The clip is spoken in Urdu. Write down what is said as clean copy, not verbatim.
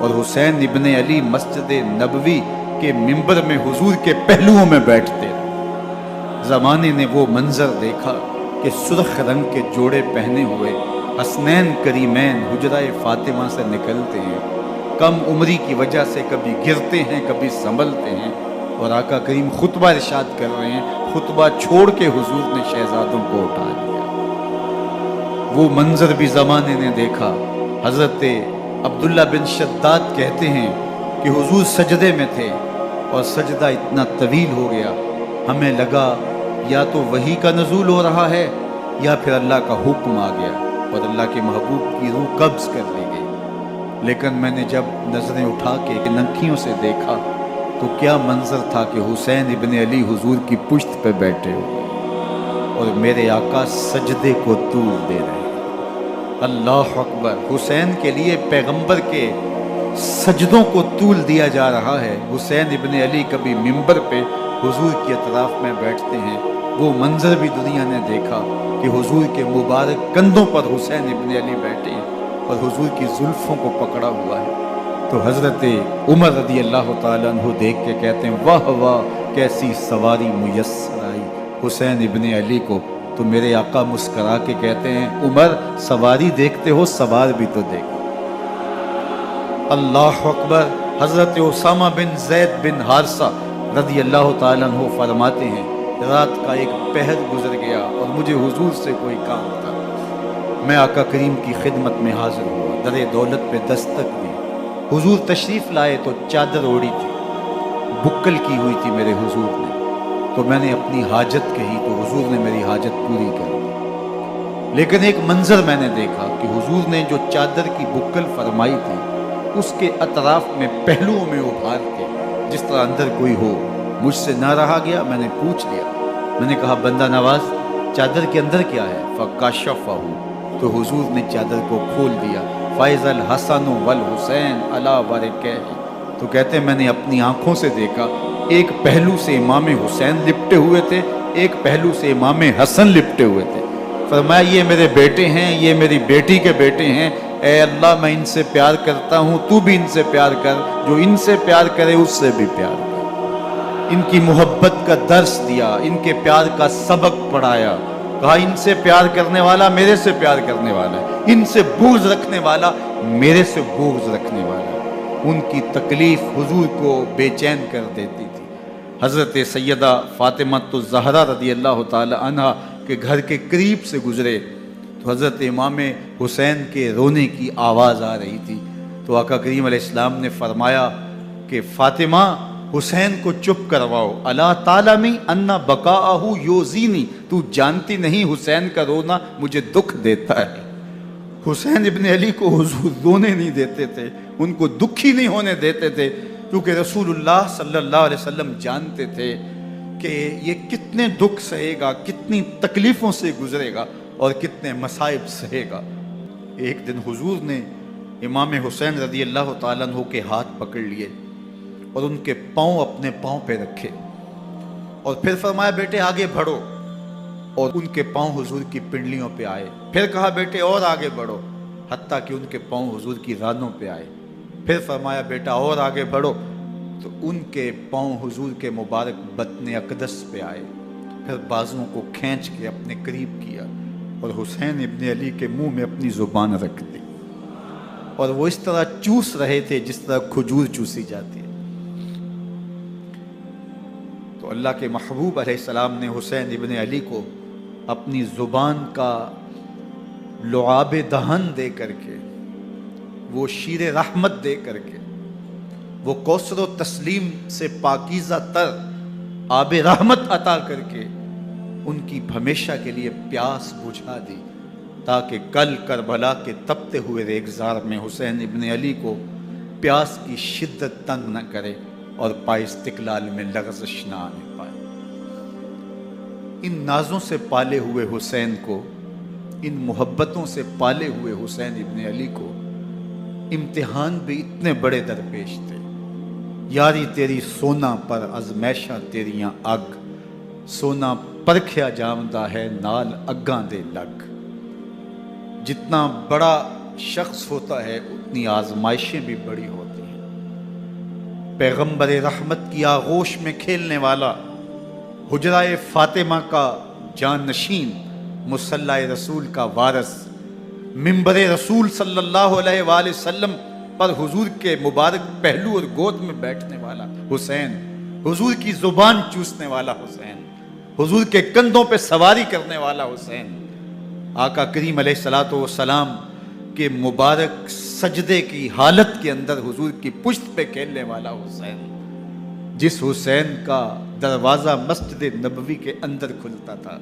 اور حسین ابن علی مسجد نبوی کے منبر میں حضور کے پہلوؤں میں بیٹھتے رہے۔ زمانے نے وہ منظر دیکھا کہ سرخ رنگ کے جوڑے پہنے ہوئے حسنین کریمین حجرہ فاطمہ سے نکلتے ہیں، کم عمری کی وجہ سے کبھی گرتے ہیں کبھی سنبھلتے ہیں، اور آقا کریم خطبہ ارشاد کر رہے ہیں، خطبہ چھوڑ کے حضور نے شہزادوں کو اٹھا لیا۔ وہ منظر بھی زمانے نے دیکھا۔ حضرت عبداللہ بن شداد کہتے ہیں کہ حضور سجدے میں تھے اور سجدہ اتنا طویل ہو گیا، ہمیں لگا یا تو وحی کا نزول ہو رہا ہے یا پھر اللہ کا حکم آ گیا اور اللہ کے محبوب کی روح قبض کر لی گئی۔ لیکن میں نے جب نظریں اٹھا کے ننکیوں سے دیکھا تو کیا منظر تھا کہ حسین ابن علی حضور کی پشت پہ بیٹھے ہوئے اور میرے آقا سجدے کو طول دے رہے ہیں۔ اللہ اکبر! حسین کے لیے پیغمبر کے سجدوں کو طول دیا جا رہا ہے۔ حسین ابن علی کبھی منبر پہ حضور کے اطراف میں بیٹھتے ہیں۔ وہ منظر بھی دنیا نے دیکھا کہ حضور کے مبارک کندھوں پر حسین ابن علی بیٹھے ہیں اور حضور کی زلفوں کو پکڑا ہوا ہے۔ تو حضرت عمر رضی اللہ تعالیٰ عنہ دیکھ کے کہتے ہیں، واہ واہ کیسی سواری میسر آئی حسین ابن علی کو۔ تو میرے آقا مسکرا کے کہتے ہیں، عمر سواری دیکھتے ہو سوار بھی تو دیکھو۔ اللہ اکبر! حضرت اسامہ بن زید بن حارثہ رضی اللہ تعالیٰ عنہ فرماتے ہیں، رات کا ایک پہر گزر گیا اور مجھے حضور سے کوئی کام تھا۔ میں آقا کریم کی خدمت میں حاضر ہوا، در دولت پہ دستک دی۔ حضور تشریف لائے تو چادر اوڑی تھی، بکل کی ہوئی تھی میرے حضور نے۔ تو میں نے اپنی حاجت کہی تو حضور نے میری حاجت پوری کر دی۔ لیکن ایک منظر میں نے دیکھا کہ حضور نے جو چادر کی بکل فرمائی تھی اس کے اطراف میں پہلوؤں میں ابھار کے جس طرح اندر کوئی ہو، مجھ سے نہ رہا گیا، میں نے پوچھ لیا۔ میں نے کہا، بندہ نواز چادر کے اندر کیا ہے؟ فکاشفہ، تو حضور نے چادر کو کھول دیا۔ فائز الحسن والحسین علی ورکہ، تو کہتے ہیں میں نے اپنی آنکھوں سے دیکھا، ایک پہلو سے امام حسین لپٹے ہوئے تھے، ایک پہلو سے امام حسن لپٹے ہوئے تھے۔ فرمایا یہ میرے بیٹے ہیں، یہ میری بیٹی کے بیٹے ہیں، اے اللہ میں ان سے پیار کرتا ہوں، تو بھی ان سے پیار کر، جو ان سے پیار کرے اس سے بھی پیار کر۔ ان کی محبت کا درس دیا، ان کے پیار کا سبق پڑھایا، کہا ان سے پیار کرنے والا میرے سے پیار کرنے والا ہے، ان سے بغض رکھنے والا میرے سے بغض رکھنے والا ہے۔ ان کی تکلیف حضور کو بے چین کر دیتی تھی۔ حضرت سیدہ فاطمہ الزہرا رضی اللہ تعالی عنہ کے گھر کے قریب سے گزرے تو حضرت امام حسین کے رونے کی آواز آ رہی تھی۔ تو آقا کریم علیہ السلام نے فرمایا کہ فاطمہ حسین کو چپ کرواؤ، الا تعلمی ان بقاءہ یؤذینی، تو جانتی نہیں حسین کا رونا مجھے دکھ دیتا ہے۔ حسین ابن علی کو حضور رونے نہیں دیتے تھے، ان کو دکھی نہیں ہونے دیتے تھے، کیونکہ رسول اللہ صلی اللہ علیہ وسلم جانتے تھے کہ یہ کتنے دکھ سہے گا، کتنی تکلیفوں سے گزرے گا اور کتنے مصائب سہے گا۔ ایک دن حضور نے امام حسین رضی اللہ تعالیٰ عنہ کے ہاتھ پکڑ لیے اور ان کے پاؤں اپنے پاؤں پہ رکھے اور پھر فرمایا بیٹے آگے بڑھو، اور ان کے پاؤں حضور کی پنڈلیوں پہ آئے۔ پھر کہا بیٹے اور آگے بڑھو، حتیٰ کہ ان کے پاؤں حضور کی رانوں پہ آئے۔ پھر فرمایا بیٹا اور آگے بڑھو، تو ان کے پاؤں حضور کے مبارک بطن اقدس پہ آئے۔ پھر بازوؤں کو کھینچ کے اپنے قریب کیا اور حسین ابن علی کے منہ میں اپنی زبان رکھ دی، اور وہ اس طرح چوس رہے تھے جس طرح کھجور چوسی جاتی ہے۔ تو اللہ کے محبوب علیہ السلام نے حسین ابن علی کو اپنی زبان کا لعاب دہن دے کر کے، وہ شیر رحمت دے کر کے، وہ کوثر و تسلیم سے پاکیزہ تر آب رحمت عطا کر کے ان کی ہمیشہ کے لیے پیاس بجھا دی، تاکہ کل کربلا کے تپتے ہوئے ریگزار میں حسین ابن علی کو پیاس کی شدت تنگ نہ کرے اور پائے استقلال میں لغزش نہ آنے پائے۔ ان نازوں سے پالے ہوئے حسین کو، ان محبتوں سے پالے ہوئے حسین ابن علی کو امتحان بھی اتنے بڑے درپیش تھے۔ یاری تیری سونا پر ازمیشہ تیریاں اگ، سونا پرکھیا جامدہ ہے نال اگاں دے لگ۔ جتنا بڑا شخص ہوتا ہے اتنی آزمائشیں بھی بڑی ہوتی ہیں۔ پیغمبر رحمت کی آغوش میں کھیلنے والا، حجرہ فاطمہ کا جانشین، مصلی رسول کا وارث، منبر رسول صلی اللہ علیہ وآلہ وسلم پر حضور کے مبارک پہلو اور گود میں بیٹھنے والا حسین، حضور کی زبان چوسنے والا حسین، حضور کے کندھوں پہ سواری کرنے والا حسین، آقا کریم علیہ الصلوۃ والسلام کے مبارک سجدے کی حالت کے اندر حضور کی پشت پہ کھیلنے والا حسین، جس حسین کا دروازہ مسجد نبوی کے اندر کھلتا تھا،